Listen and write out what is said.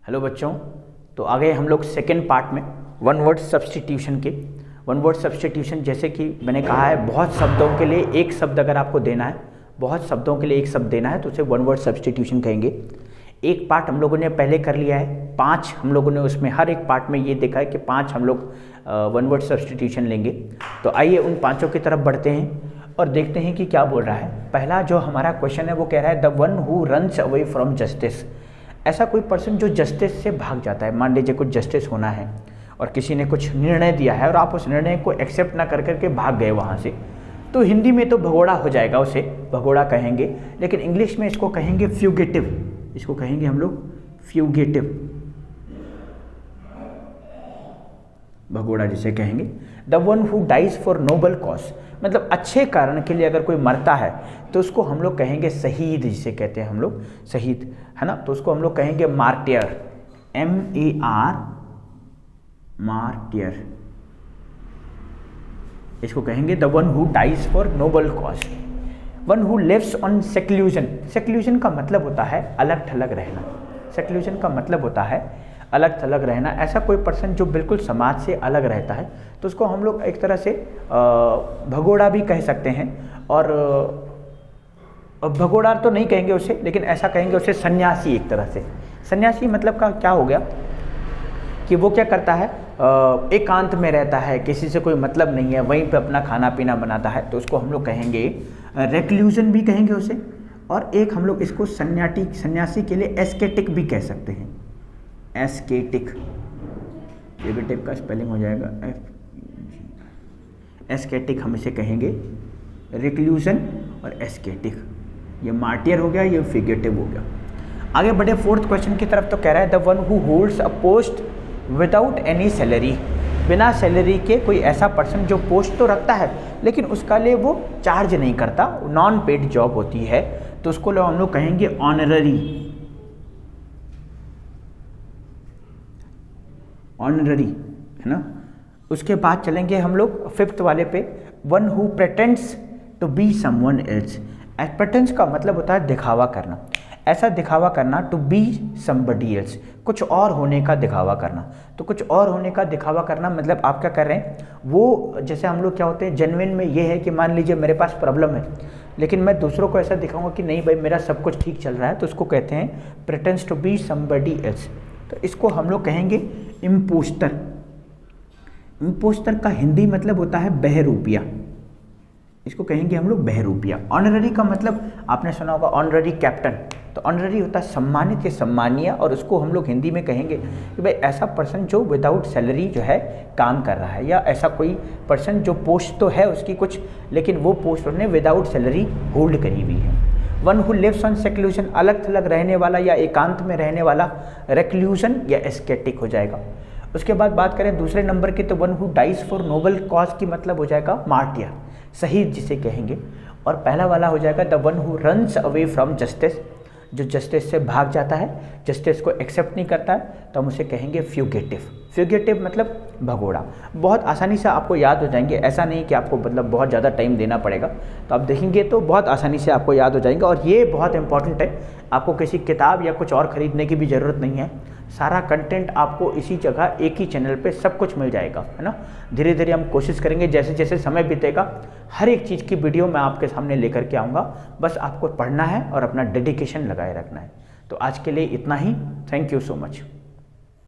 Hello बच्चों, तो आ गए हम लोग सेकेंड पार्ट में वन वर्ड सब्स्टिट्यूशन के। वन वर्ड सब्स्टिट्यूशन जैसे कि मैंने कहा है, बहुत शब्दों के लिए एक शब्द अगर आपको देना है, बहुत शब्दों के लिए एक शब्द देना है तो उसे वन वर्ड सब्स्टिट्यूशन कहेंगे। एक पार्ट हम लोगों ने पहले कर लिया है, 5 हम लोगों ने उसमें हर एक पार्ट में ये देखा है कि 5 हम लोग वन वर्ड सब्स्टिट्यूशन लेंगे। तो आइए उन 5 की तरफ बढ़ते हैं और देखते हैं कि क्या बोल रहा है। पहला जो हमारा क्वेश्चन है वो कह रहा है the one who runs away from justice. ऐसा कोई पर्सन जो जस्टिस से भाग जाता है। मान लीजिए कुछ जस्टिस होना है और किसी ने कुछ निर्णय दिया है और आप उस निर्णय को एक्सेप्ट ना कर करके भाग गए वहाँ से, तो हिंदी में तो भगोड़ा हो जाएगा, उसे भगोड़ा कहेंगे। लेकिन इंग्लिश में इसको कहेंगे फ्यूगेटिव। इसको कहेंगे हम लोग फ्यूगेटिव, भगोड़ा जिसे कहेंगे। The one who dies for noble cause, मतलब अच्छे कारण के लिए अगर कोई मरता है तो उसको हम लोग कहेंगे शहीद, जिसे कहते हैं हम लोग शहीद, है ना। तो उसको हम लोग कहेंगे मार्टियर, MAR, मार्टियर। इसको कहेंगे the one who dies for noble cause. One who lives on seclusion. Seclusion का मतलब होता है अलग थलग रहना। सेक्लूजन का मतलब होता है अलग थलग रहना। ऐसा कोई पर्सन जो बिल्कुल समाज से अलग रहता है तो उसको हम लोग एक तरह से भगोड़ा भी कह सकते हैं। और भगोड़ा तो नहीं कहेंगे उसे, लेकिन ऐसा कहेंगे उसे सन्यासी। एक तरह से सन्यासी मतलब का क्या हो गया कि वो क्या करता है, एकांत में रहता है, किसी से कोई मतलब नहीं है, वहीं पे अपना खाना पीना बनाता है, तो उसको हम लोग कहेंगे रेक्लूजन भी कहेंगे उसे। और एक हम लोग इसको सन्यासी के लिए एस्केटिक भी कह सकते हैं। एस्केटिक, नेगेटिव का स्पेलिंग हो जाएगा एस्केटिक, हम इसे कहेंगे रिक्लूजन और एस्केटिक। ये मार्टियर हो गया, ये फिगेटिव हो गया। आगे बढ़े फोर्थ क्वेश्चन की तरफ। तो कह रहा है the one who holds a post without any salary. बिना सैलरी के कोई ऐसा पर्सन जो पोस्ट तो रखता है लेकिन उसका लिए वो चार्ज नहीं करता, नॉन पेड जॉब होती है, तो उसको हम लोग कहेंगे ऑनररी। ऑनररी, है ना। उसके बाद चलेंगे हम लोग फिफ्थ वाले पे, one who pretends to be someone else. Pretence का मतलब होता है दिखावा करना। ऐसा दिखावा करना, टू बी समबडी एल्स, कुछ और होने का दिखावा करना। तो कुछ और होने का दिखावा करना मतलब आप क्या कर रहे हैं, वो जैसे हम लोग क्या होते हैं जेन्युइन में, ये है कि मान लीजिए मेरे पास प्रॉब्लम है लेकिन मैं दूसरों को ऐसा दिखाऊंगा कि नहीं भाई मेरा सब कुछ ठीक चल रहा है, तो उसको कहते हैं प्रेटेंस टू बी समबडी एल्स। तो इसको हम लोग कहेंगे इम्पोस्टर। इम्पोस्टर का हिंदी मतलब होता है बहरूपिया। इसको कहेंगे हम लोग बहरूपिया। ऑनररी का मतलब आपने सुना होगा ऑनररी कैप्टन। तो ऑनररी होता है सम्मानित या सम्मानीय, और उसको हम लोग हिंदी में कहेंगे कि भाई ऐसा पर्सन जो विदाउट सैलरी जो है काम कर रहा है, या ऐसा कोई पर्सन जो पोस्ट तो है उसकी कुछ, लेकिन वो पोस्ट उसने विदाउट सैलरी होल्ड करी हुई है। One who lives on seclusion, अलग थलग रहने वाला या एकांत में रहने वाला, रेक्लूजन या एस्केटिक हो जाएगा। उसके बाद बात करें दूसरे नंबर की, तो one who dies for noble cause की मतलब हो जाएगा मार्टियर, शहीद जिसे कहेंगे। और पहला वाला हो जाएगा the one who runs away from justice, जो जस्टिस से भाग जाता है, जस्टिस को एक्सेप्ट नहीं करता है, तो हम उसे कहेंगे फ्यूगेटिव। फ्यूगेटिव मतलब भगोड़ा। बहुत आसानी से आपको याद हो जाएंगे, ऐसा नहीं कि आपको मतलब बहुत ज़्यादा टाइम देना पड़ेगा, तो आप देखेंगे तो बहुत आसानी से आपको याद हो जाएंगे। और ये बहुत इंपॉर्टेंट है, आपको किसी किताब या कुछ और ख़रीदने की भी ज़रूरत नहीं है। सारा कंटेंट आपको इसी जगह एक ही चैनल पे सब कुछ मिल जाएगा, है ना। धीरे धीरे हम कोशिश करेंगे, जैसे जैसे समय बीतेगा हर एक चीज़ की वीडियो मैं आपके सामने लेकर के आऊँगा। बस आपको पढ़ना है और अपना डेडिकेशन लगाए रखना है। तो आज के लिए इतना ही। Thank you so much.